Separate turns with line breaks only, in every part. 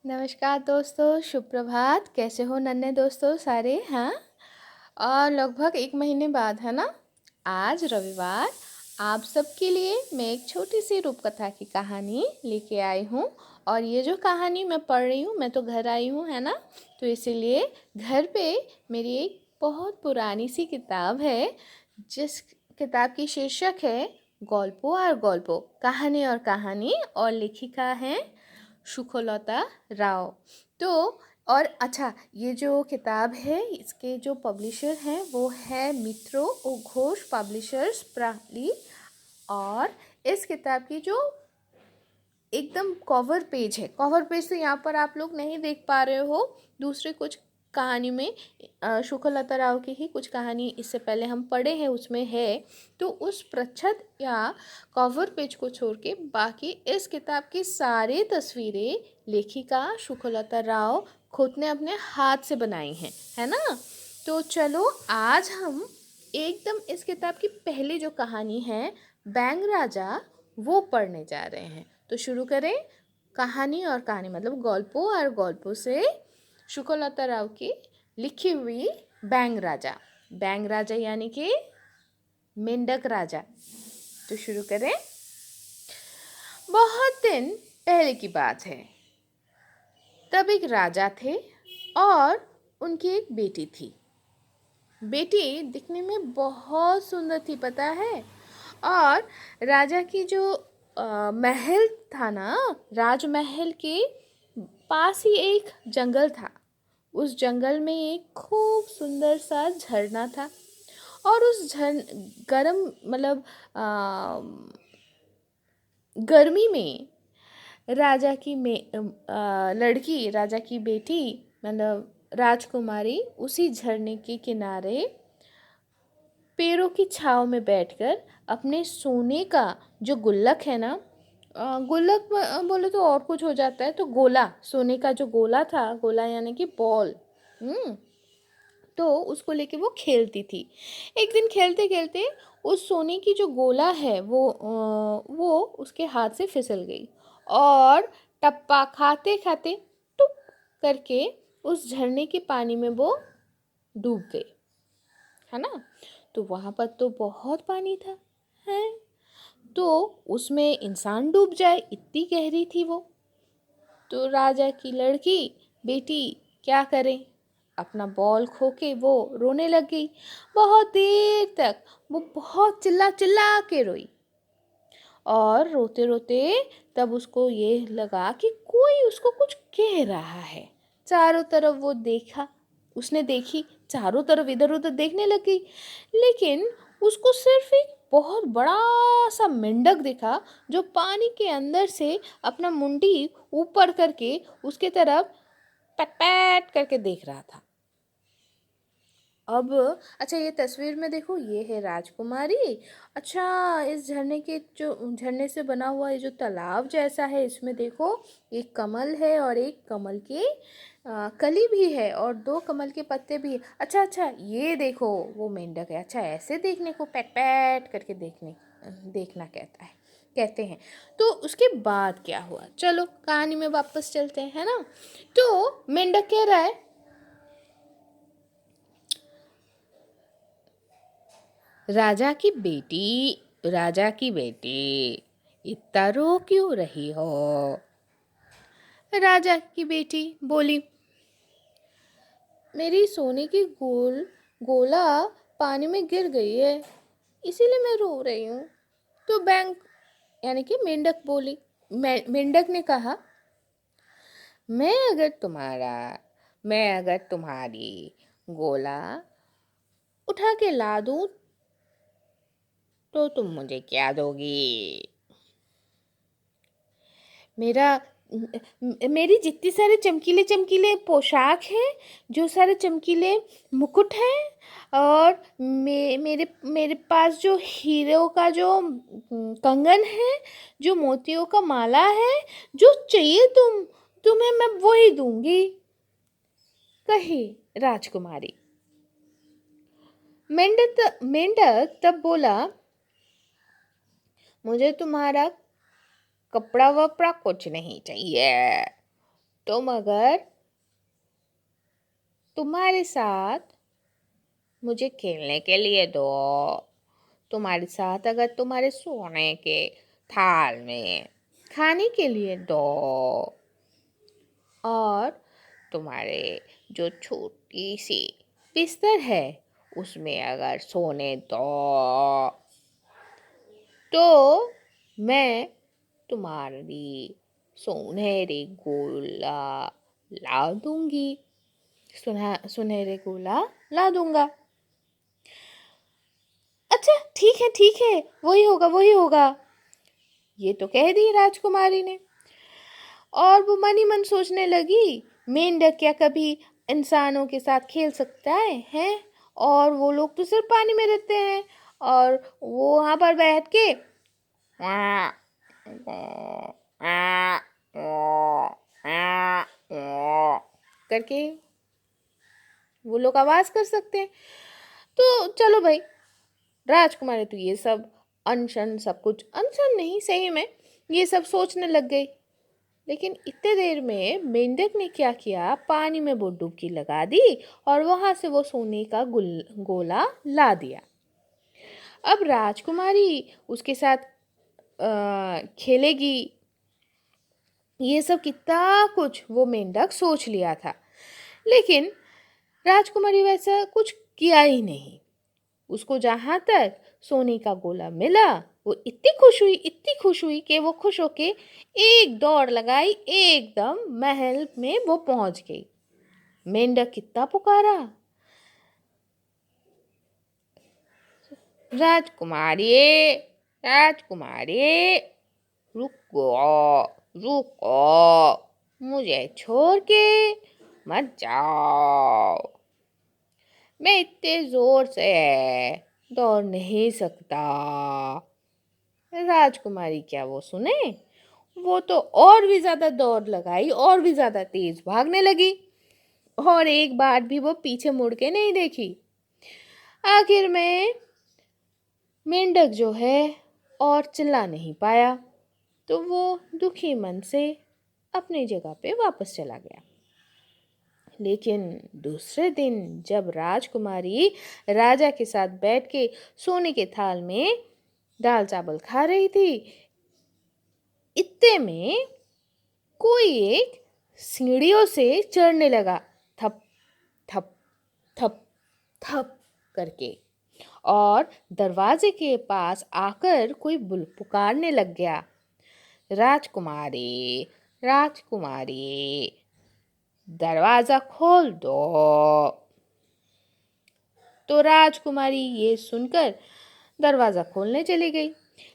नमस्कार दोस्तों, शुभ प्रभात। कैसे हो नन्हे दोस्तों सारे? हाँ, और लगभग 1 महीने बाद है ना, आज रविवार आप सबके लिए मैं एक छोटी सी रूपकथा की कहानी लेके आई हूँ। और ये जो कहानी मैं पढ़ रही हूँ, मैं तो घर आई हूँ है ना, तो इसीलिए घर पे मेरी एक बहुत पुरानी सी किताब है, जिस किताब की शीर्षक है गल्पो और गल्पो, कहानी और कहानी, और लेखिका है सुखलता राव। तो और अच्छा, ये जो किताब है इसके जो पब्लिशर हैं वो है मित्रों और घोष पब्लिशर्स प्राली। और इस किताब की जो एकदम कवर पेज है, कवर पेज तो यहाँ पर आप लोग नहीं देख पा रहे हो, दूसरे कुछ कहानी में सुखलता राव की ही कुछ कहानी इससे पहले हम पढ़े हैं उसमें है। तो उस प्रच्छद या कवर पेज को छोड़ के बाकी इस किताब की सारी तस्वीरें लेखिका सुखलता राव खुद ने अपने हाथ से बनाई हैं, है ना। तो चलो आज हम एकदम इस किताब की पहली जो कहानी है बैंग राजा, वो पढ़ने जा रहे हैं। तो शुरू करें कहानी और कहानी मतलब गल्पों और गल्पों से सुखलता राव की लिखी हुई बैंग राजा। बैंग राजा यानी कि मेंढक राजा। तो शुरू करें। बहुत दिन पहले की बात है। तब एक राजा थे और उनकी एक बेटी थी। बेटी दिखने में बहुत सुंदर थी, पता है। और राजा की जो महल था ना, राजमहल के पास ही एक जंगल था। उस जंगल में एक खूब सुंदर सा झरना था। और उस गरम मतलब गर्मी में राजा की लड़की, राजा की बेटी मतलब राजकुमारी उसी झरने के किनारे पेड़ों की छांव में बैठकर अपने सोने का जो गुल्लक है ना, गुल्लक बोले तो और कुछ हो जाता है, तो गोला, सोने का जो गोला था, गोला यानी कि बॉल, तो उसको लेके वो खेलती थी। एक दिन खेलते खेलते उस सोने की जो गोला है वो उसके हाथ से फिसल गई और टप्पा खाते खाते टुप करके उस झरने के पानी में वो डूब गई, है ना। तो वहाँ पर तो बहुत पानी था, है, तो उसमें इंसान डूब जाए इतनी गहरी थी वो। तो राजा की लड़की बेटी क्या करे, अपना बॉल खो के वो रोने लग गई। बहुत देर तक वो बहुत चिल्ला चिल्ला के रोई। और रोते रोते तब उसको ये लगा कि कोई उसको कुछ कह रहा है। चारों तरफ वो देखा, उसने देखी, चारों तरफ इधर उधर देखने लगी, लेकिन उसको सिर्फ एक बहुत बड़ा सा मेंढक दिखा जो पानी के अंदर से अपना मुंडी ऊपर करके उसके तरफ पैट पैट करके देख रहा था। अब अच्छा, ये तस्वीर में देखो, ये है राजकुमारी। अच्छा, इस झरने के जो झरने से बना हुआ ये जो तालाब जैसा है, इसमें देखो एक कमल है और एक कमल की कली भी है और 2 कमल के पत्ते भी है। अच्छा अच्छा, ये देखो वो मेंढक है। अच्छा, ऐसे देखने को पैट पैट करके देखना कहते हैं। तो उसके बाद क्या हुआ, चलो कहानी में वापस चलते हैं, है ना। तो मेंढक कह रहा है, राजा की बेटी इतना रो क्यों रही हो। राजा की बेटी बोली, मेरी सोने की गोला पानी में गिर गई है, इसीलिए मैं रो रही हूँ। तो बैंक यानी कि मेंढक बोली, मेंढक ने कहा, मैं अगर तुम्हारा मैं अगर तुम्हारी गोला उठा के ला दूँ तो तुम मुझे क्या दोगी। मेरा मेरी जितनी सारे चमकीले चमकीले पोशाक हैं, जो सारे चमकीले मुकुट हैं, और मेरे मेरे पास जो हीरो का जो कंगन है, जो मोतियों का माला है, जो चाहिए तुम्हें मैं वही दूंगी, कही राजकुमारी। मेंढक तब बोला, मुझे तुम्हारा कपड़ा वपड़ा कुछ नहीं चाहिए, तुम अगर तुम्हारे साथ मुझे खेलने के लिए दो, तुम्हारे साथ अगर तुम्हारे सोने के थाल में खाने के लिए दो, और तुम्हारे जो छोटी सी बिस्तर है उसमें अगर सोने दो, तो मैं तुम्हारी सुनहरी गोला ला दूंगी, सुनहरे गोला ला दूंगा। अच्छा ठीक है, वही होगा, ये तो कह दी राजकुमारी ने। और वो मन ही मन सोचने लगी, मेंढक क्या कभी इंसानों के साथ खेल सकता है हैं? और वो लोग तो सिर्फ पानी में रहते हैं, और वो वहां पर बैठ के करके वो लोग आवाज कर सकते हैं। तो चलो भाई, राजकुमारी तो ये सब अनशन, सब कुछ अनशन नहीं, सही में ये सब सोचने लग गई। लेकिन इतने देर में मेंढक ने क्या किया, पानी में वो डुबकी लगा दी और वहां से वो सोने का गोला ला दिया। अब राजकुमारी उसके साथ खेलेगी, ये सब कितना कुछ वो मेंढक सोच लिया था। लेकिन राजकुमारी वैसा कुछ किया ही नहीं। उसको जहां तक सोने का गोला मिला, वो इतनी खुश हुई कि वो खुश होके एक दौड़ लगाई, एकदम महल में वो पहुंच गई। मेंढक कितना पुकारा, राजकुमारी, राजकुमारी, रुको, रुको, मुझे छोड़ के मत जाओ, मैं इतने जोर से दौड़ नहीं सकता। राजकुमारी क्या वो सुने, वो तो और भी ज्यादा दौड़ लगाई, और भी ज्यादा तेज भागने लगी, और एक बार भी वो पीछे मुड़ के नहीं देखी। आखिर में मेंढक जो है और चिल्ला नहीं पाया, तो वो दुखी मन से अपनी जगह पे वापस चला गया। लेकिन दूसरे दिन जब राजकुमारी राजा के साथ बैठ के सोने के थाल में दाल चावल खा रही थी, इतने में कोई एक सीढ़ियों से चढ़ने लगा, थप थप थप थप करके, और दरवाजे के पास आकर कोई पुकारने लग गया, राजकुमारी, राजकुमारी, दरवाजा खोल दो। तो राजकुमारी ये सुनकर दरवाजा खोलने चली गई।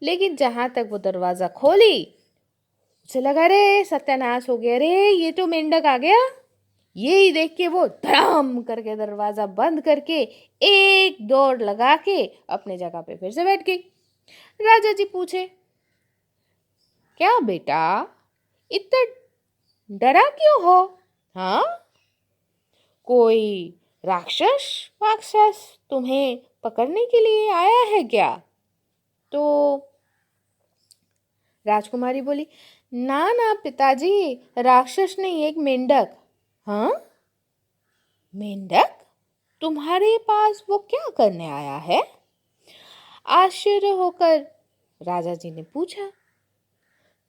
लेकिन जहां तक वो दरवाजा खोली, उसे लगा रे सत्यानाश हो गया, रे ये तो मेंढक आ गया। यही देख के वो धड़ाम करके दरवाजा बंद करके एक दौड़ लगा के अपने जगह पे फिर से बैठ गई। राजा जी पूछे, क्या बेटा, इतना डरा क्यों हो? हाँ, कोई राक्षस राक्षस तुम्हें पकड़ने के लिए आया है क्या? तो राजकुमारी बोली, ना ना पिताजी, राक्षस नहीं, एक मेंढक। हाँ, मेंढक तुम्हारे पास वो क्या करने आया है? आश्चर्य होकर राजा जी ने पूछा।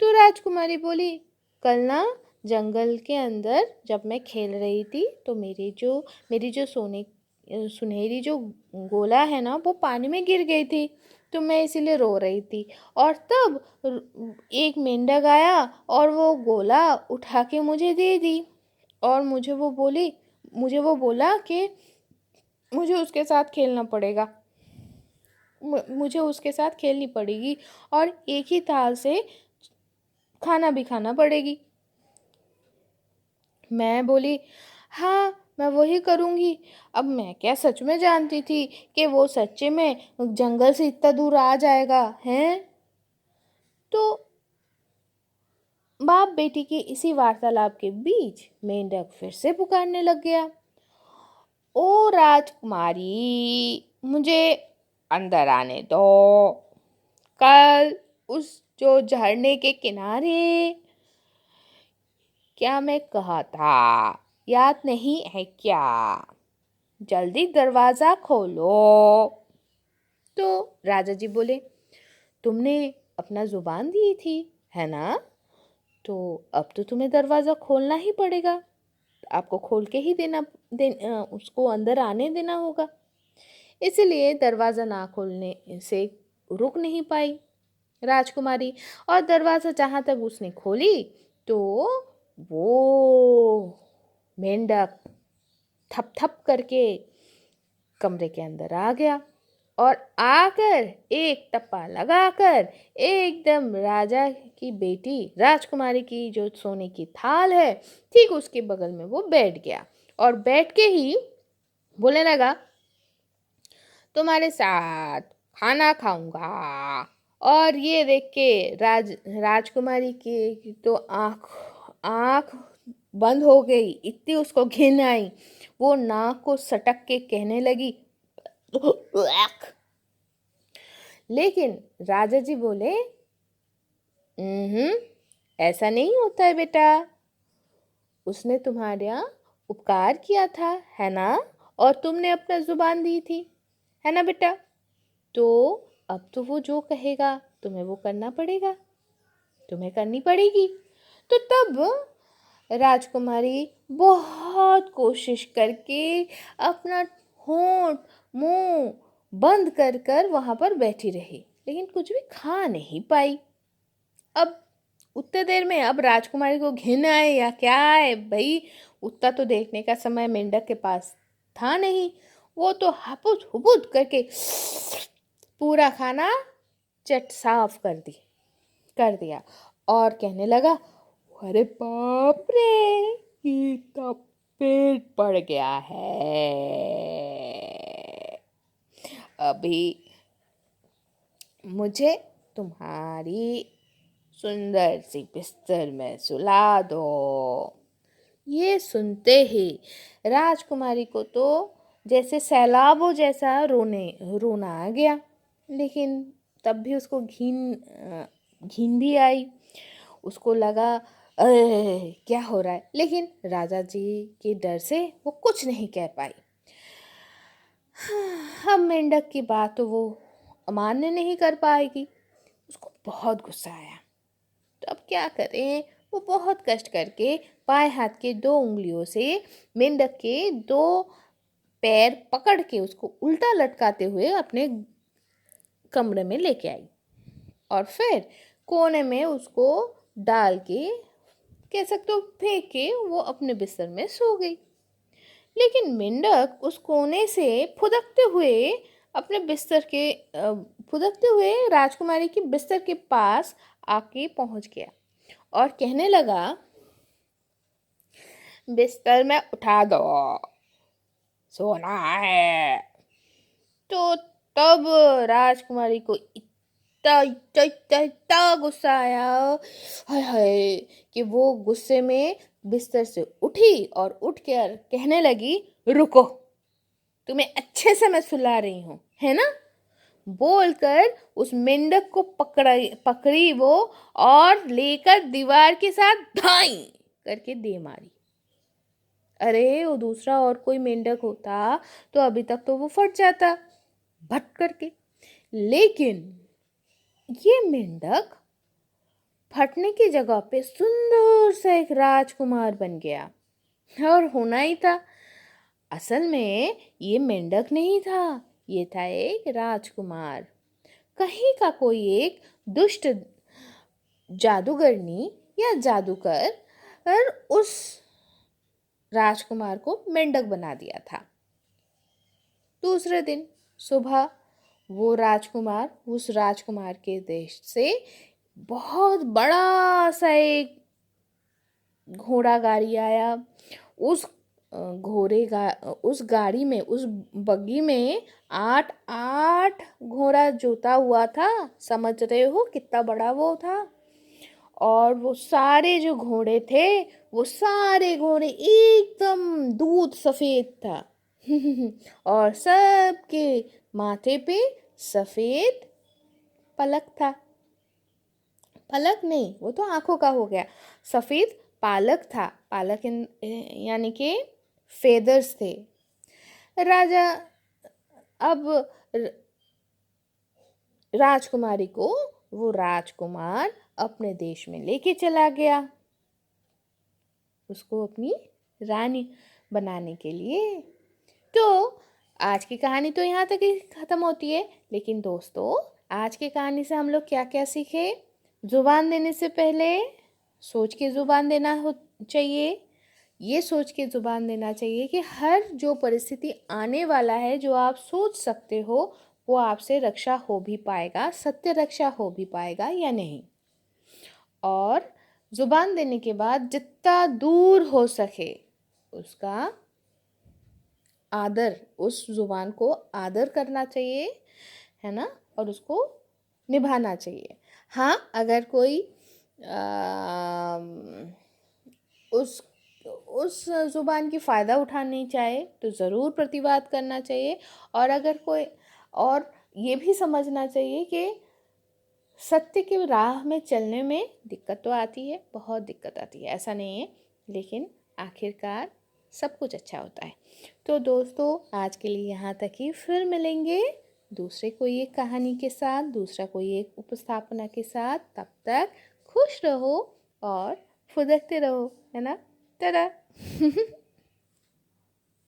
तो राजकुमारी बोली, कल ना जंगल के अंदर जब मैं खेल रही थी, तो मेरी जो सुनहरी जो गोला है ना, वो पानी में गिर गई थी, तो मैं इसीलिए रो रही थी। और तब एक मेंढक आया और वो गोला उठा के मुझे दे दी, और मुझे वो बोला कि मुझे उसके साथ खेलना पड़ेगा, मुझे उसके साथ खेलनी पड़ेगी, और एक ही थाल से खाना भी खाना पड़ेगी। मैं बोली, हाँ मैं वही करूँगी। अब मैं क्या सच में जानती थी कि वो सच्चे में जंगल से इतना दूर आ जाएगा हैं? तो बाप बेटी के इसी वार्तालाप के बीच मेंढक फिर से पुकारने लग गया, ओ राजकुमारी, मुझे अंदर आने दो। कल उस जो झरने के किनारे क्या मैं कहा था, याद नहीं है क्या? जल्दी दरवाजा खोलो। तो राजा जी बोले, तुमने अपना जुबान दी थी, है ना? तो अब तो तुम्हें दरवाजा खोलना ही पड़ेगा। आपको खोल के ही उसको अंदर आने देना होगा। इसलिए दरवाजा ना खोलने से रुक नहीं पाई राजकुमारी, और दरवाजा जहां तक उसने खोली तो वो मेंढक थप थप करके कमरे के अंदर आ गया, और आकर एक टप्पा लगाकर एकदम राजा की बेटी राजकुमारी की जो सोने की थाल है ठीक उसके बगल में वो बैठ गया, और बैठ के ही बोलने लगा, तुम्हारे साथ खाना खाऊंगा। और ये देख के राजकुमारी की तो आँख आँख बंद हो गई, इतनी उसको घिन आई। वो नाक को सटक के कहने लगी, लेकिन राजा जी बोले, ऐसा नहीं होता है बेटा, उसने तुम्हारा उपकार किया था, है ना? और तुमने अपना जुबान दी थी, है ना बेटा? तो अब तो वो जो कहेगा तुम्हें वो करना पड़ेगा, तुम्हें करनी पड़ेगी। तो तब राजकुमारी बहुत कोशिश करके अपना होंठ मुंह बंद कर कर वहां पर बैठी रही, लेकिन कुछ भी खा नहीं पाई। अब उतने देर में अब राजकुमारी को घिन आए या क्या आए भाई, उतना तो देखने का समय मेंढक के पास था नहीं। वो तो हपुत हुपुत करके पूरा खाना चट साफ कर दिया, और कहने लगा, अरे बाप रे, ये तो पेट पड़ गया है। अभी मुझे तुम्हारी सुंदर सी बिस्तर में सुला दो। ये सुनते ही राजकुमारी को तो जैसे सैलाबों जैसा रोना आ गया, लेकिन तब भी उसको घिन भी आई। उसको लगा, क्या हो रहा है, लेकिन राजा जी के डर से वो कुछ नहीं कह पाई। अब मेंढक की बात तो वो अमान्य नहीं कर पाएगी। उसको बहुत गुस्सा आया, तो अब क्या करें? वो बहुत कष्ट करके बाएं हाथ के 2 उंगलियों से मेंढक के 2 पैर पकड़ के उसको उल्टा लटकाते हुए अपने कमरे में लेके आई, और फिर कोने में उसको डाल के, कह सकते हो फेंक के, वो अपने बिस्तर में सो गई। लेकिन मेंढक उस कोने से फुदकते हुए अपने फुदकते हुए राजकुमारी की बिस्तर के पास आके पहुंच गया, और कहने लगा, बिस्तर में उठा दो, सोना है। तो तब राजकुमारी को इतना इतना इतना इतना गुस्सा आया, हाय हाय, कि वो गुस्से में बिस्तर से उठी और उठ कर कहने लगी, रुको, तुम्हें अच्छे से मैं सुला रही हूँ, है ना? बोलकर उस मेंढक को पकड़ी वो, और लेकर दीवार के साथ धाई करके दे मारी। अरे वो दूसरा और कोई मेंढक होता तो अभी तक तो वो फट जाता भट करके, लेकिन ये मेंढक फटने की जगह पे सुंदर सा एक राजकुमार बन गया। और होना ही था, असल में ये मेंढक नहीं था, ये था एक राजकुमार। कहीं का कोई एक दुष्ट जादूगरनी या जादूकर और उस राजकुमार को मेंढक बना दिया था। दूसरे दिन सुबह वो राजकुमार उस राजकुमार के देश से बहुत बड़ा सा एक घोड़ा गाड़ी आया। उस उस गाड़ी में, उस बग्गी में 8 घोड़ा जोता हुआ था। समझ रहे हो कितना बड़ा वो था? और वो सारे जो घोड़े थे, वो सारे घोड़े एकदम दूध सफेद था। और सबके माथे पे सफेद पलक था। पलक नहीं, वो तो आंखों का हो गया, सफेद पालक था, पालक यानी कि फेदर्स थे। राजा अब राजकुमारी को वो राजकुमार अपने देश में लेके चला गया, उसको अपनी रानी बनाने के लिए। तो आज की कहानी तो यहाँ तक ही ख़त्म होती है, लेकिन दोस्तों आज की कहानी से हम लोग क्या क्या सीखे? ज़ुबान देने से पहले सोच के ज़ुबान देना चाहिए। ये सोच के ज़ुबान देना चाहिए कि हर जो परिस्थिति आने वाला है, जो आप सोच सकते हो, वो आपसे रक्षा हो भी पाएगा, सत्य रक्षा हो भी पाएगा या नहीं। और ज़ुबान देने के बाद जितना दूर हो सके उसका आदर, उस ज़ुबान को आदर करना चाहिए, है ना, और उसको निभाना चाहिए। हाँ, अगर कोई उस ज़ुबान की फ़ायदा उठानी चाहे तो ज़रूर प्रतिवाद करना चाहिए। और अगर कोई और ये भी समझना चाहिए कि सत्य की राह में चलने में दिक्कत तो आती है, बहुत दिक्कत आती है, ऐसा नहीं है, लेकिन आखिरकार सब कुछ अच्छा होता है। तो दोस्तों आज के लिए यहाँ तक ही, फिर मिलेंगे दूसरे कोई एक कहानी के साथ, दूसरा कोई एक उपस्थापना के साथ। तब तक खुश रहो और फुदकते रहो, है ना। टाटा।